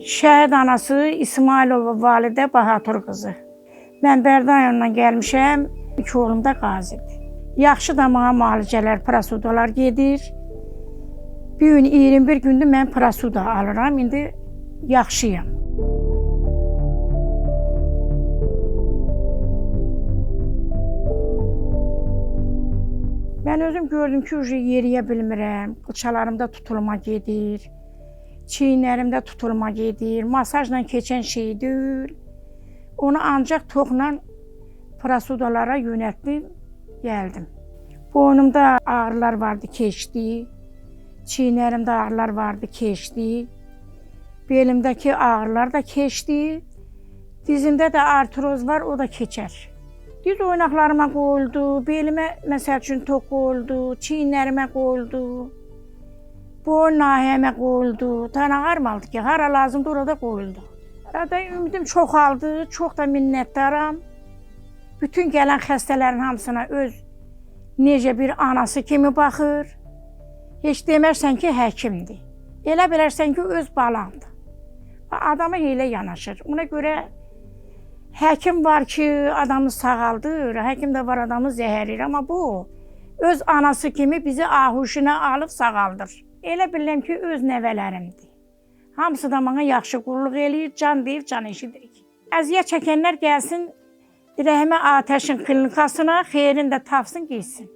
Şəhid anası İsmailova Validə Bahatur qızı. Mən Bərdəyondan gəlmişəm, 2 oğlum da qazidir. Yaxşı da mənə müalicələr, prosedular gedir. Bir gün 21 gündür mən prosedur alıram, indi yaxşıyam. Mən özüm gördüm ki, yeriyə bilmirəm, qılçalarımda tutulma gedir, çiyinlərimdə tutulma gedir, masajla keçən şey deyil. Onu ancaq toxla prosedulara yönəltdim, gəldim. Boynumda ağrılar vardı, keçdi. Çiyinlərimdə ağrılar vardı, keçdi. Belimdəki ağrılar da keçdi. Dizimdə də artroz var, o da keçər. Diz oynaqlarıma qoyuldu, belimə məsəl üçün tok qoyuldu, çiyinlərimə qoyuldu, boyun nahiyəmə qoyuldu. Tənə ağrımalıdır ki, hara lazımdır orada qoyuldu. Arada ümidim çoxaldı, çox da minnətdaram. Bütün gələn xəstələrin hamısına öz necə bir anası kimi baxır. Heç demərsən ki, həkimdir. Elə bilərsən ki, öz balandır. Adama elə yanaşır. Ona görə həkim var ki, adamı sağaldır, həkim də var adamı zəhərləyir. Amma bu, öz anası kimi bizi ahuşuna alıb sağaldır. Elə bilirəm ki, öz nəvələrimdir. Hamısı da mənə yaxşı qulluq eləyir, can deyib, can eşidirik. Əziyyət çəkənlər gəlsin, Rəhimə Atəşin klinikasına, xeyrin də tapsın, gitsin.